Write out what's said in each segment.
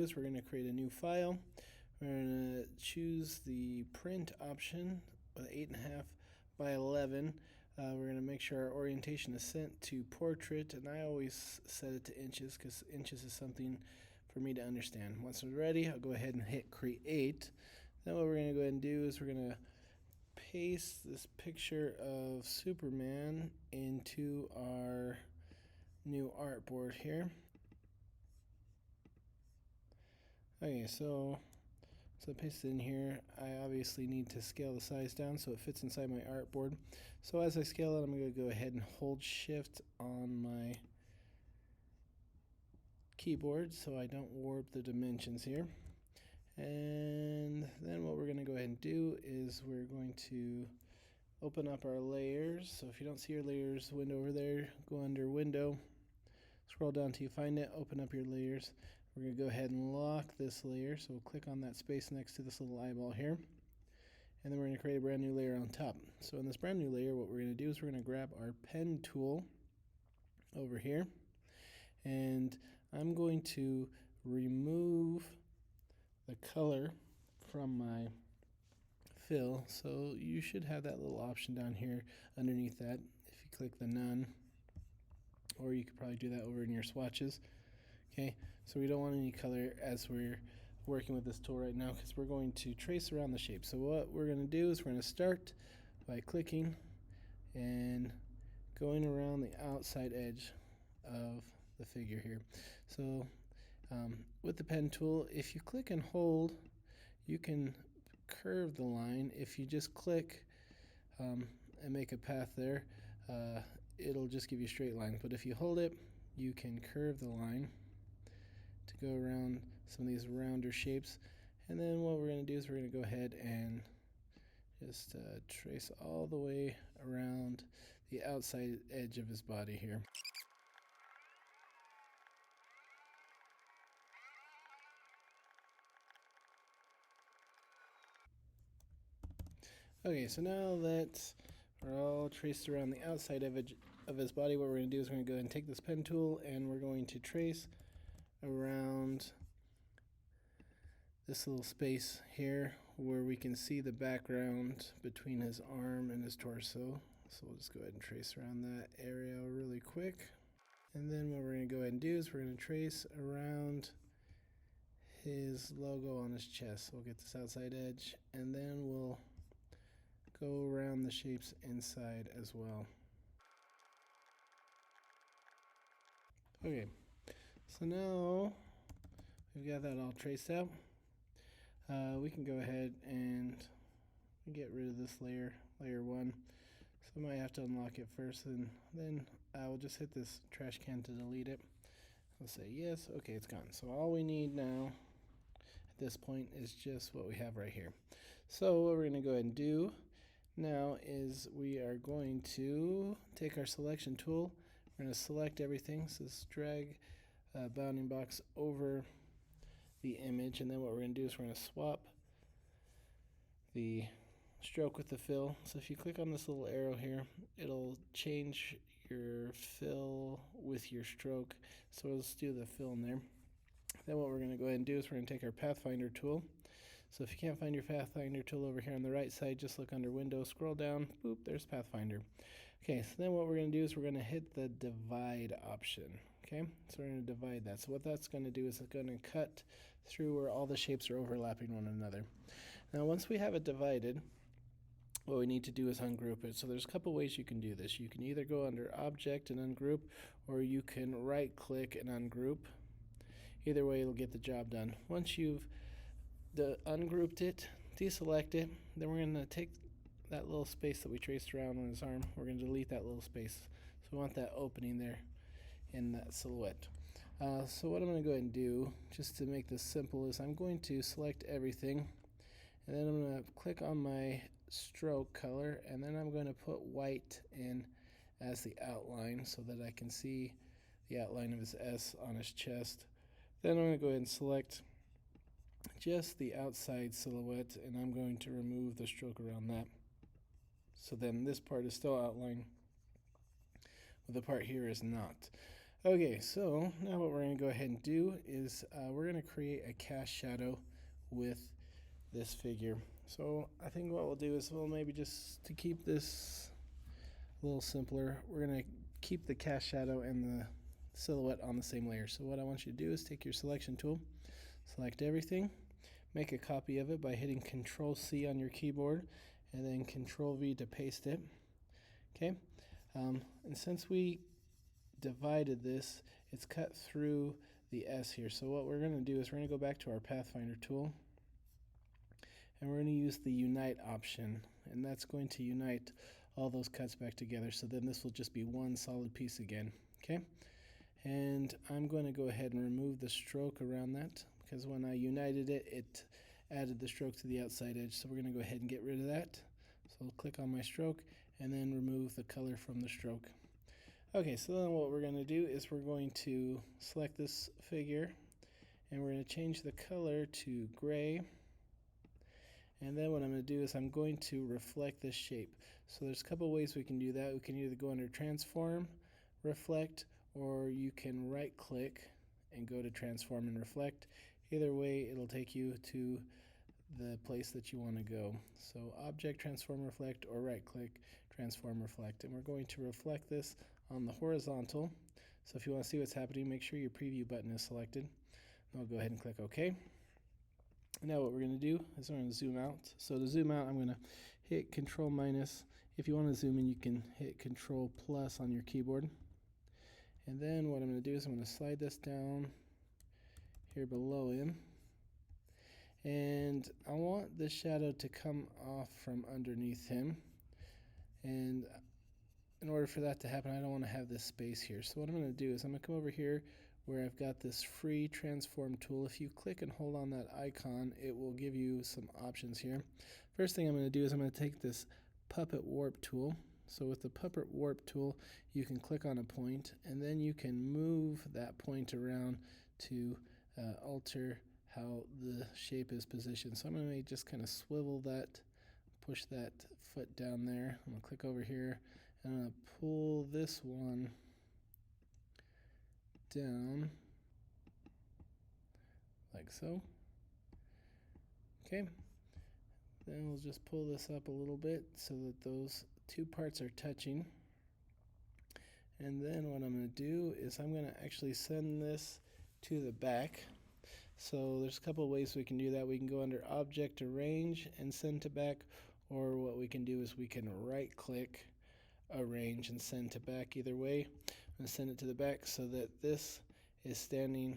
is we're going to create a new file. We're going to choose the print option with 8.5 by 11. We're going to make sure our orientation is set to portrait, and I always set it to inches because inches is something for me to understand. Once we're ready, I'll go ahead and hit create. Then what we're going to go ahead and do is we're going to paste this picture of Superman into our new artboard here. Okay, so paste it in here. I obviously need to scale the size down so it fits inside my artboard. So as I scale it, I'm going to go ahead and hold shift on my keyboard so I don't warp the dimensions here. And then what we're going to go ahead and do is we're going to open up our layers. So if you don't see your layers window over there, go under window, scroll down till you find it, open up your layers. We're going to go ahead and lock this layer, so we'll click on that space next to this little eyeball here, and then we're going to create a brand new layer on top. So in this brand new layer, what we're going to do is we're going to grab our pen tool over here, and I'm going to remove the color from my fill. So you should have that little option down here underneath that if you click the none, or you could probably do that over in your swatches. Okay, so we don't want any color as we're working with this tool right now because we're going to trace around the shape. So what we're going to do is we're going to start by clicking and going around the outside edge of the figure here. So with the pen tool, if you click and hold, you can curve the line. If you just click and make a path there, it'll just give you straight lines. But if you hold it, you can curve the line to go around some of these rounder shapes. And then what we're going to do is we're going to go ahead and just trace all the way around the outside edge of his body here. Okay, so now that we're all traced around the outside edge of his body, what we're going to do is we're going to go ahead and take this pen tool and we're going to trace around this little space here where we can see the background between his arm and his torso. So we'll just go ahead and trace around that area really quick. And then what we're going to go ahead and do is we're going to trace around his logo on his chest. So we'll get this outside edge, and then we'll go around the shapes inside as well. Okay, so now we've got that all traced out. We can go ahead and get rid of this layer 1. So I might have to unlock it first, and then I will just hit this trash can to delete it. I'll say yes. Okay, it's gone. So all we need now at this point is just what we have right here. So what we're going to go ahead and do now is we are going to take our selection tool. We're going to select everything. So just drag a bounding box over the image, and then what we're going to do is we're going to swap the stroke with the fill. So if you click on this little arrow here, it'll change your fill with your stroke. So let's do the fill in there. Then what we're going to go ahead and do is we're going to take our Pathfinder tool. So if you can't find your Pathfinder tool over here on the right side, just look under Window, scroll down, boop, there's Pathfinder. Okay, so then what we're going to do is we're going to hit the divide option. Okay, so we're going to divide that. So what that's going to do is it's going to cut through where all the shapes are overlapping one another. Now once we have it divided, what we need to do is ungroup it. So there's a couple ways you can do this. You can either go under Object and ungroup, or you can right click and ungroup. Either way, it'll get the job done. Once you've ungrouped it, deselect it, then we're going to take that little space that we traced around on his arm. We're going to delete that little space. So we want that opening there in that silhouette. So what I'm going to go ahead and do, just to make this simple, is I'm going to select everything, and then I'm going to click on my stroke color, and then I'm going to put white in as the outline so that I can see the outline of his S on his chest. Then I'm going to go ahead and select just the outside silhouette, and I'm going to remove the stroke around that. So then this part is still outlined, but the part here is not. Okay, so now what we're going to go ahead and do is we're going to create a cast shadow with this figure. So I think what we'll do is we'll maybe just to keep this a little simpler, we're going to keep the cast shadow and the silhouette on the same layer. So what I want you to do is take your selection tool, select everything, make a copy of it by hitting Control C on your keyboard and then Control V to paste it. Okay, and since we divided this, it's cut through the S here. So what we're going to do is we're going to go back to our Pathfinder tool and we're going to use the Unite option, and that's going to unite all those cuts back together. So then this will just be one solid piece again. Okay, and I'm going to go ahead and remove the stroke around that because when I united it, it added the stroke to the outside edge. So we're going to go ahead and get rid of that. So I'll click on my stroke and then remove the color from the stroke. Okay, so then what we're going to do is we're going to select this figure and we're going to change the color to gray. And then what I'm going to do is I'm going to reflect this shape. So there's a couple ways we can do that. We can either go under Transform, Reflect, or you can right click and go to Transform and Reflect. Either way, it'll take you to the place that you want to go. So Object, Transform, Reflect, or right click, Transform, Reflect. And we're going to reflect this on the horizontal. So if you want to see what's happening, make sure your preview button is selected. And I'll go ahead and click OK. Now what we're going to do is we're going to zoom out. So to zoom out, I'm going to hit Control minus. If you want to zoom in, you can hit Control plus on your keyboard. And then what I'm going to do is I'm going to slide this down here below him. And I want this shadow to come off from underneath him. And in order for that to happen, I don't want to have this space here. So what I'm going to do is I'm going to come over here where I've got this free transform tool. If you click and hold on that icon, it will give you some options here. First thing I'm going to do is I'm going to take this puppet warp tool. So with the puppet warp tool, you can click on a point and then you can move that point around to alter how the shape is positioned. So I'm going to just kind of swivel that, push that foot down there. I'm going to click over here and I'm going to pull this one down like so. Okay, then we'll just pull this up a little bit so that those two parts are touching. And then what I'm going to do is I'm going to actually send this to the back. So there's a couple of ways we can do that. We can go under Object, Arrange, and Send to Back, or what we can do is we can right click, Arrange, and Send to Back. Either way, I'm going to send it to the back so that this is standing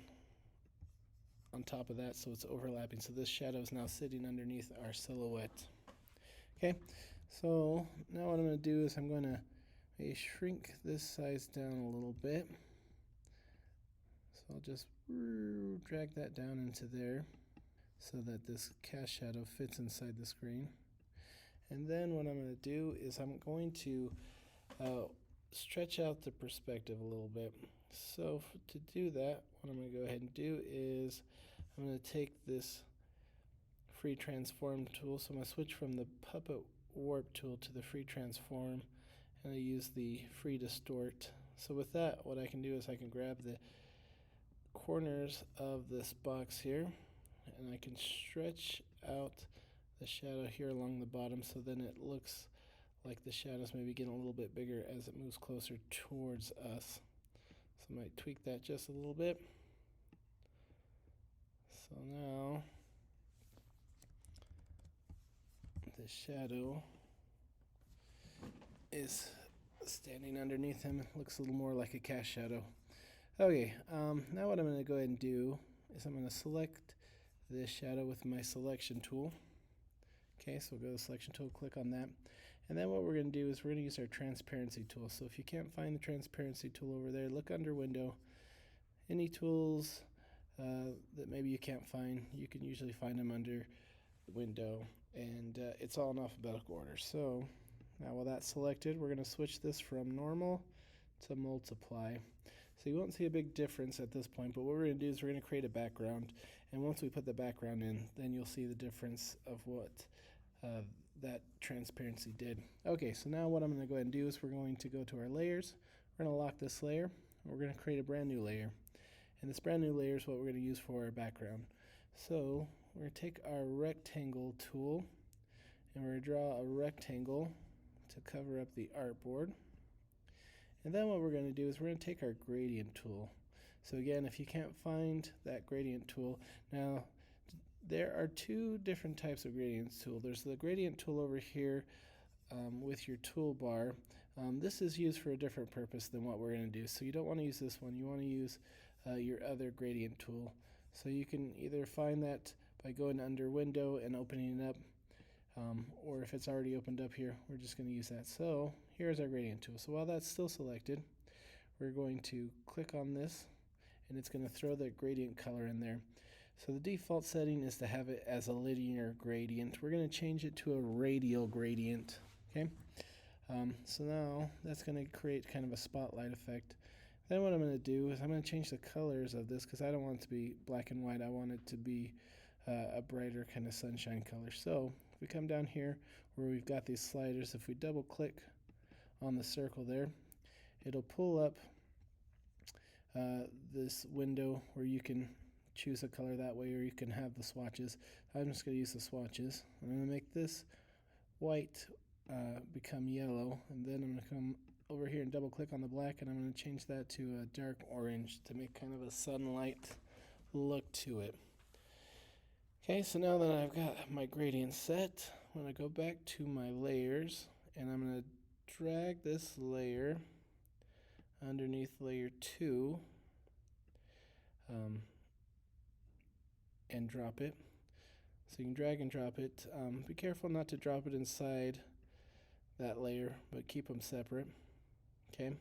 on top of that, so it's overlapping. So this shadow is now sitting underneath our silhouette. Okay, so now what I'm going to do is I'm going to shrink this size down a little bit. So I'll just drag that down into there so that this cast shadow fits inside the screen. And then what I'm going to do is I'm going to stretch out the perspective a little bit. So to do that, what I'm going to go ahead and do is I'm going to take this free transform tool. So I'm going to switch from the puppet warp tool to the free transform, and I use the free distort. So with that, what I can do is I can grab the corners of this box here and I can stretch out the shadow here along the bottom so then it looks like the shadows maybe getting a little bit bigger as it moves closer towards us. So I might tweak that just a little bit. So now the shadow is standing underneath him. It looks a little more like a cast shadow. Okay, now what I'm going to go ahead and do is I'm going to select this shadow with my selection tool. Okay, so we'll go to the selection tool, click on that. And then what we're going to do is we're going to use our transparency tool. So if you can't find the transparency tool over there, look under Window. Any tools that maybe you can't find, you can usually find them under Window. And it's all in alphabetical order. So now with that selected, we're going to switch this from normal to multiply. So you won't see a big difference at this point, but what we're going to do is we're going to create a background. And once we put the background in, then you'll see the difference of what that transparency did. Okay, so now what I'm going to go ahead and do is we're going to go to our layers. We're going to lock this layer. We're going to create a brand new layer. And this brand new layer is what we're going to use for our background. So we're going to take our rectangle tool and we're going to draw a rectangle to cover up the artboard. And then what we're going to do is we're going to take our gradient tool. So again, if you can't find that gradient tool, now there are two different types of gradient tool. There's the gradient tool over here with your toolbar. This is used for a different purpose than what we're going to do. So you don't want to use this one. You want to use your other gradient tool. So you can either find that by going under Window and opening it up, or if it's already opened up here, we're just going to use that. So here's our gradient tool. So while that's still selected, we're going to click on this, and it's going to throw the gradient color in there. So the default setting is to have it as a linear gradient. We're going to change it to a radial gradient. Okay. So now that's going to create kind of a spotlight effect. Then what I'm going to do is I'm going to change the colors of this because I don't want it to be black and white. I want it to be a brighter kind of sunshine color. So if we come down here where we've got these sliders, if we double click on the circle there, it'll pull up this window where you can choose a color that way, or you can have the swatches. I'm just going to use the swatches. I'm going to make this white become yellow, and then I'm going to come over here and double click on the black, and I'm going to change that to a dark orange to make kind of a sunlight look to it. Okay, so now that I've got my gradient set, I'm going to go back to my layers, and I'm going to drag this layer underneath layer 2 and drop it. So you can drag and drop it. Be careful not to drop it inside that layer, but keep them separate. Okay,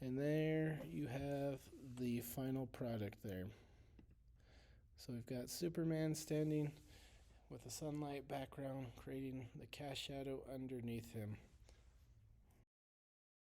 and there you have the final product there. So we've got Superman standing with a sunlight background, creating the cast shadow underneath him.